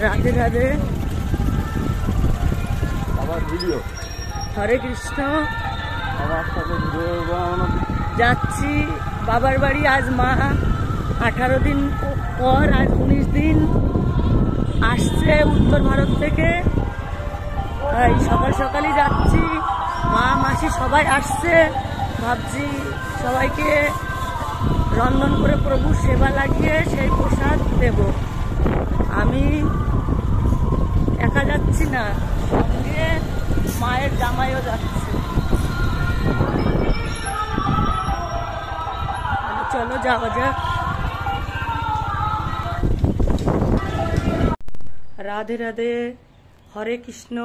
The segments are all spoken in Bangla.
রাধে রাধে। হরে কৃষ্ণ। যাচ্ছি বাবার বাড়ি। আজ মা 18 দিন পর, আজ 19 দিন আসছে উত্তর ভারত থেকে। তাই সকাল সকালই যাচ্ছি। মা মাসি সবাই আসছে। ভাবছি সবাইকে রন্ধন করে প্রভুর সেবা লাগিয়ে সেই প্রসাদ দেব। আমি একা যাচ্ছি না, সঙ্গে মায়ের জামাইও যাচ্ছে। চলো যাওয়া যাক। রাধে রাধে, হরে কৃষ্ণ,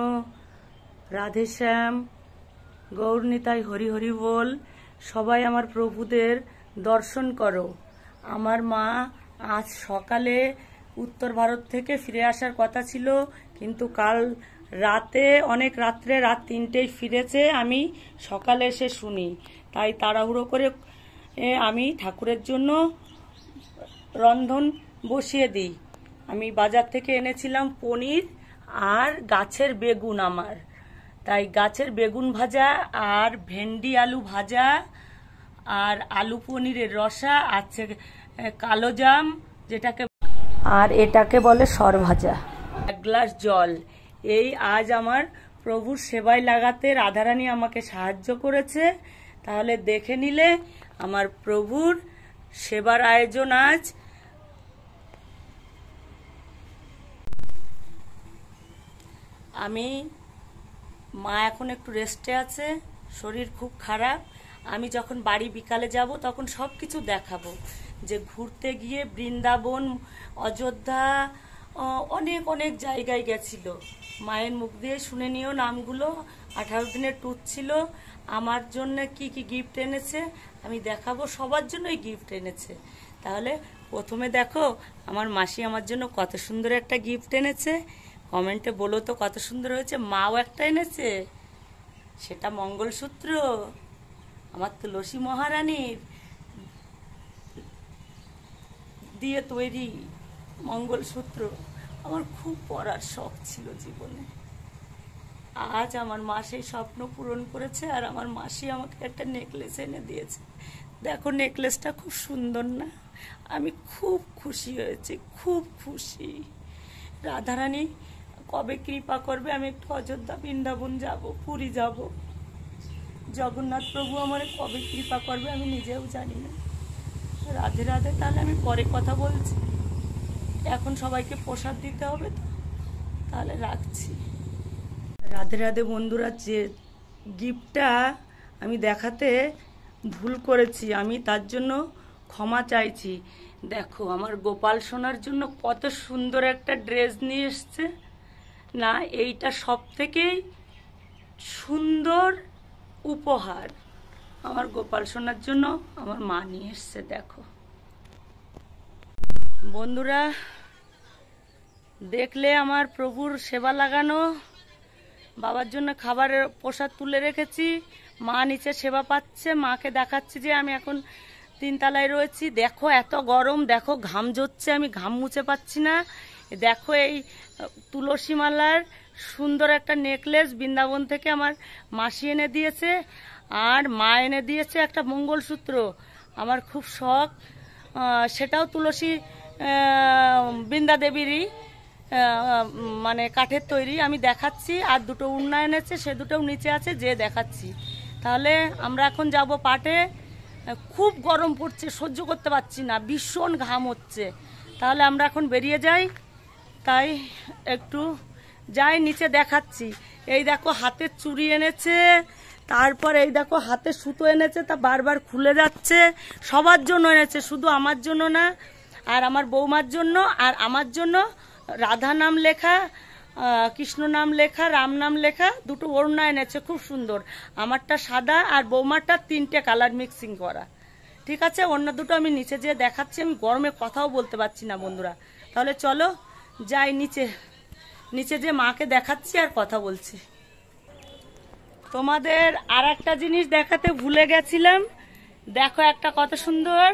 রাধে শ্যাম, গৌরনীতাই, হরি হরি বল। সবাই আমার প্রভুদের দর্শন করো। আমার মা আজ সকালে উত্তর ভারত থেকে ফিরে আসার কথা ছিল, কিন্তু কাল রাতে অনেক রাত্রে, রাত 3টেয় ফিরেছে। আমি সকালে এসে শুনি, তাই তাড়াহুড়ো করে আমি ঠাকুরের জন্য রন্ধন বসিয়ে দিই। আমি বাজার থেকে এনেছিলাম পনির আর গাছের বেগুন আমার, তাই গাছের বেগুন ভাজা আর ভেন্ডি আলু ভাজা আর আলু পনিরের রসা আছে, কালো জাম যেটাকে, আর এটাকে বলে সর ভাজা, 1 গ্লাস জল। এই আজ আমার প্রভুর সেবায় লাগাতে রাধারানী আমাকে সাহায্য করেছে। তাহলে দেখে নিলে আমার প্রভুর সেবার আয়োজন আজ। আমি মা এখন একটু রেস্টে আছে, শরীর খুব খারাপ। আমি যখন বাড়ি বিকালে যাব তখন সব কিছু দেখাবো, যে ঘুরতে গিয়ে বৃন্দাবন, অযোধ্যা, অনেক অনেক জায়গায় গেছিল। মায়ের মুখ দিয়ে শুনে নিও নামগুলো। 18 দিনের ট্যুর ছিল। আমার জন্য কি কি গিফট এনেছে আমি দেখাবো। সবার জন্যই গিফট এনেছে। তাহলে প্রথমে দেখো আমার মাসি আমার জন্য কত সুন্দর একটা গিফট এনেছে। কমেন্টে বলো তো কত সুন্দর হয়েছে। মাও একটা এনেছে, সেটা মঙ্গলসূত্র, আমার তুলসী মহারানীর দিয়ে তৈরি মঙ্গলসূত্র। আমার খুব পরার শখ ছিল জীবনে। আজ আমার মা সেই স্বপ্ন পূরণ করেছে। আর আমার মাসি আমাকে একটা নেকলেস এনে দিয়েছে। দেখো নেকলেসটা খুব সুন্দর না? আমি খুব খুশি হয়েছি, খুব খুশি। রাধারানী কবে কৃপা করবে আমি একটু অযোধ্যা বৃন্দাবন যাব, পুরী যাব। জগন্নাথ প্রভু আমার কবে কৃপা করবে আমি নিজেও জানি না। রাধে রাধে। তাহলে আমি পরে কথা বলছি, এখন সবাইকে প্রসাদ দিতে হবে তো, তাহলে রাখছি। রাধে রাধে বন্ধুরা। যে গিফটটা আমি দেখাতে ভুল করেছি, আমি তার জন্য ক্ষমা চাইছি। দেখো আমার গোপাল সোনার জন্য কত সুন্দর একটা ড্রেস নিয়ে এসছে না। এইটা সব থেকেই সুন্দর উপহার আমার গোপাল সোনার জন্য আমার মা নিয়ে এসছে। দেখো বন্ধুরা, দেখলে আমার প্রভুর সেবা লাগানো। বাবার জন্য খাবারের প্রসাদ তুলে রেখেছি। মা নিচে সেবা পাচ্ছে। মাকে দেখাচ্ছি যে আমি এখন 3 তলায় রয়েছি। দেখো এত গরম, দেখো ঘাম ঝরছে, আমি ঘাম মুছে পাচ্ছি না। দেখো এই তুলসী মালার সুন্দর একটা নেকলেস বৃন্দাবন থেকে আমার মাসি এনে দিয়েছে, আর মা এনে দিয়েছে একটা মঙ্গলসূত্র। আমার খুব শখ, সেটাও তুলসী বৃন্দা দেবীরই, মানে কাঠের তৈরি। আমি দেখাচ্ছি। আর 2টো উন্না এনেছে, সে 2টোও নিচে আছে, যে দেখাচ্ছি। তাহলে আমরা এখন যাব পাটে। খুব গরম পড়ছে, সহ্য করতে পারছি না, ভীষণ ঘাম হচ্ছে। তাহলে আমরা এখন বেরিয়ে যাই। তাই একটু যাই, নিচে দেখাচ্ছি। এই দেখো হাতের চুড়ি এনেছে, তারপর এই দেখো হাতে সুতো এনেছে, তা বারবার খুলে যাচ্ছে। সবার জন্য এনেছে, শুধু আমার জন্য না। আর আমার বৌমার জন্য আর আমার জন্য রাধা নাম লেখা, কৃষ্ণ নাম লেখা, রাম নাম লেখা 2টো ওড়না এনেছে, খুব সুন্দর। আমারটা সাদা আর বৌমারটা 3টে কালার মিক্সিং করা। ঠিক আছে, ওড়না 2টো আমি নিচে যেয়ে দেখাচ্ছি। আমি গরমে কথাও বলতে পারছি না বন্ধুরা। তাহলে চলো যাই নিচে, নিচে যে মাকে দেখাচ্ছি আর কথা বলছি। তোমাদের আর একটা জিনিস দেখাতে ভুলে গেছিলাম। দেখো একটা কত সুন্দর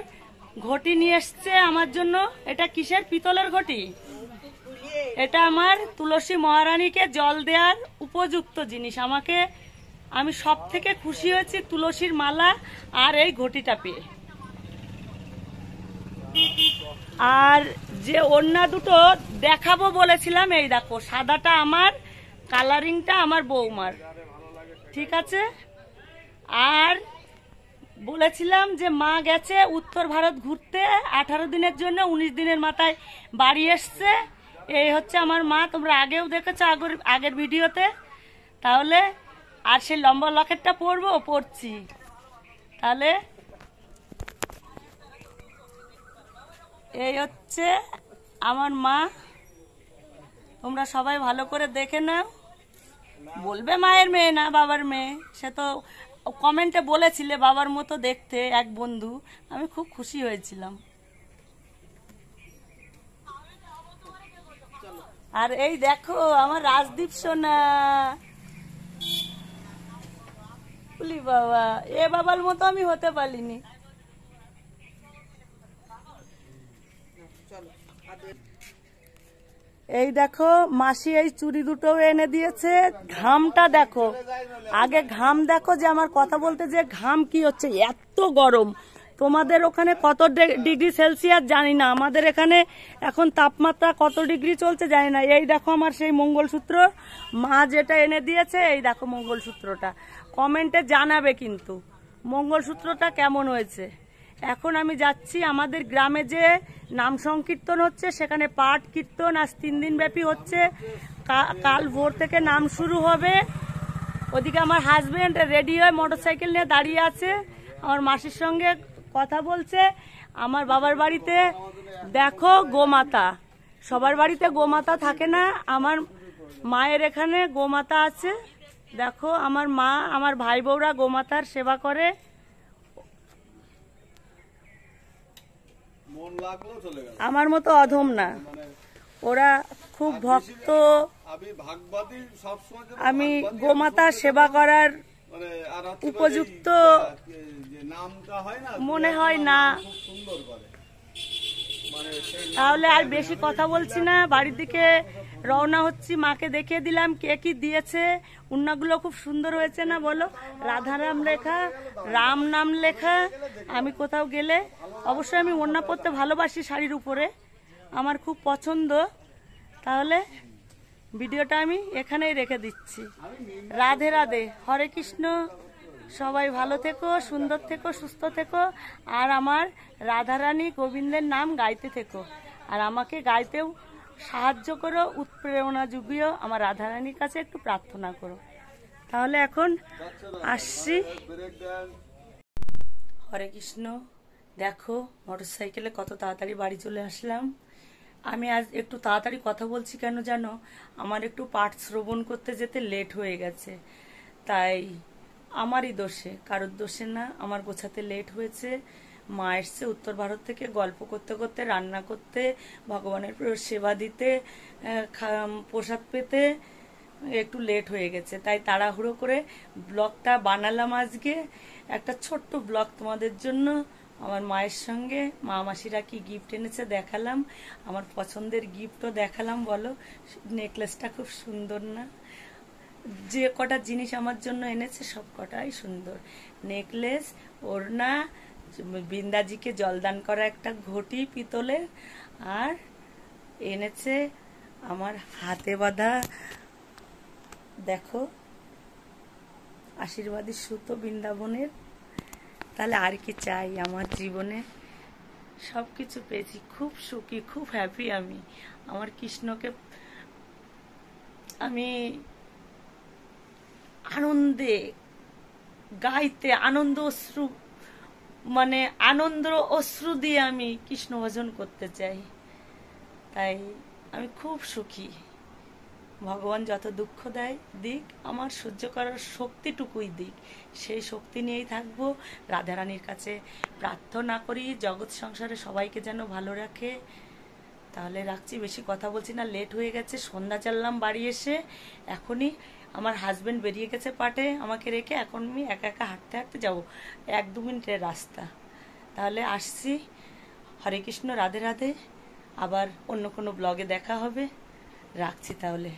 ঘটি নিয়ে এসছে আমার জন্য। এটা কিসের? পিতলের ঘটি। এটা আমার তুলসী মহারানীকে জল দেওয়ার উপযুক্ত জিনিস। আমি সব থেকে খুশি হয়েছি তুলসীর মালা আর এই ঘটিটা পেয়ে। আর যে ওড়না দুটো দেখাবো বলেছিলাম, এই দেখো, সাদাটা আমার, কালারিংটা আমার বৌমার, ঠিক আছে। আর বলেছিলাম যে মা গেছে উত্তর ভারত ঘুরতে 18 দিনের জন্য, 19 দিনের মাথায় বাড়ি এসছে। এই হচ্ছে আমার মা, তোমরা আগেও দেখেছো আগের ভিডিওতে। তাহলে আর সেই লম্বা লকেটটা পরছি। তাহলে এই হচ্ছে আমার মা, তোমরা সবাই ভালো করে দেখে নাও। বলবে মায়ের মেয়ে না বাবার মেয়ে, সে তো কমেন্টে বলেছিলে বাবার মতো দেখতে এক বন্ধু, আমি খুব খুশি হয়েছিলাম। আর এই দেখো আমার রাজদীপ সোনা, বলি বাবা, এ বাবার মতো আমি হতে পারিনি। এই দেখো মাসি এই চুড়ি দুটো এনে দিয়েছে। ঘামটা দেখো, আগে ঘাম দেখো, যে আমার কথা বলতে যে ঘাম কি হচ্ছে, এত গরম। তোমাদের ওখানে কত ডিগ্রি সেলসিয়াস জানি না, আমাদের এখানে এখন তাপমাত্রা কত ডিগ্রি চলছে জানি না। এই দেখো আমার সেই মঙ্গলসূত্র, মা যেটা এনে দিয়েছে, এই দেখো মঙ্গলসূত্রটা। কমেন্টে জানাবে কিন্তু মঙ্গলসূত্রটা কেমন হয়েছে। এখন আমি যাচ্ছি আমাদের গ্রামে যে নাম সংকীর্তন হচ্ছে, সেখানে পাঠ কীর্তন আজ 3 দিন ব্যাপী হচ্ছে। কাল ভোর থেকে নাম শুরু হবে। ওদিকে আমার হাজবেন্ড রেডি হয়ে মোটরসাইকেল নিয়ে দাঁড়িয়ে আছে, আমার মাসির সঙ্গে কথা বলছে। আমার বাবার বাড়িতে দেখো গোমাতা, সবার বাড়িতে গোমাতা থাকে না, আমার মায়ের এখানে গোমাতা আছে। দেখো আমার মা, আমার ভাই বউরা গোমাতার সেবা করে। আমার মতো অধম না, ওরা খুব ভক্ত। আমি গোমাতার সেবা করার উপযুক্ত মনে হয় না। তাহলে আর বেশি কথা বলছি না, বাড়ির দিকে রওনা হচ্ছি। মাকে দেখিয়ে দিলাম কে কি দিয়েছে। উন্নাগুলো খুব সুন্দর হয়েছে না বলো, রাধারাম লেখা, রাম নাম লেখা। আমি কোথাও গেলে অবশ্যই আমি ওড়না পরতে ভালোবাসি, শাড়ির উপরে আমার খুব পছন্দ। তাহলে ভিডিওটা আমি এখানেই রেখে দিচ্ছি। রাধে রাধে, হরে কৃষ্ণ। সবাই ভালো থেকো, সুন্দর থেকো, সুস্থ থেকো। আর আমার রাধারানী গোবিন্দের নাম গাইতে থেকো, আর আমাকে গাইতেও সাহায্য করো, উৎপ্রেরণা যুগিও, আমার রাধারানীর কাছে একটু প্রার্থনা করো। তাহলে এখন আসছি। হরে কৃষ্ণ। দেখো মোটরসাইকেলে কত তাড়াতাড়ি বাড়ি চলে আসলাম। আমি আজ একটু তাড়াতাড়ি কথা বলছি কেন জানো, আমার একটু পাঠ শ্রবণ করতে যেতে লেট হয়ে গেছে। তাই আমারই দোষে, কারোর দোষে না, আমার গোছাতে লেট হয়েছে। মা এসছে উত্তর ভারত থেকে, গল্প করতে করতে, রান্না করতে, ভগবানের সেবা দিতে, প্রসাদ পেতে একটু লেট হয়ে গেছে। তাই তাড়াহুড়ো করে ব্লগটা বানালাম আজকে। একটা ছোট্ট ব্লগ তোমাদের জন্য। আমার মায়ের সঙ্গে মা মাসিরা কি গিফট এনেছে দেখালাম, আমার পছন্দের গিফটও দেখালাম। বলো, নেকলেসটা খুব সুন্দর না? যে কটা জিনিস আমার জন্য এনেছে সব কটাই সুন্দর। নেকলেস, ওড়না, বৃন্দাজিকে জলদান করা একটা ঘটি পিতলের, আর এনেছে আমার হাতে বাঁধা দেখো আশীর্বাদী সুতো বৃন্দাবনের। তাহলে আর কি চাই আমার জীবনে? সবকিছু পেয়েছি, খুব সুখী, খুব হ্যাপি আমি। আমার কৃষ্ণকে আমি আনন্দে গাইতে, আনন্দ অশ্রু, মানে আনন্দ অশ্রু দিয়ে আমি কৃষ্ণ ভজন করতে চাই। তাই আমি খুব সুখী। ভগবান যত দুঃখ দেয় দিক, আমার সহ্য করার শক্তিটুকুই দিক, সেই শক্তি নিয়েই থাকবো। রাধারানীর কাছে প্রার্থনা করি জগৎ সংসারে সবাইকে যেন ভালো রাখে। তাহলে রাখছি, বেশি কথা বলছি না, লেট হয়ে গেছে। সন্ধ্যা চাললাম বাড়ি এসে, এখনই আমার হাজবেন্ড বেরিয়ে গেছে পাটে আমাকে রেখে। এখন আমি একা একা হাঁটতে হাঁটতে যাবো, 1-2 মিনিটের রাস্তা। তাহলে আসছি। হরে কৃষ্ণ, রাধে রাধে। আবার অন্য কোনো ব্লগে দেখা হবে। রাখছি তাহলে।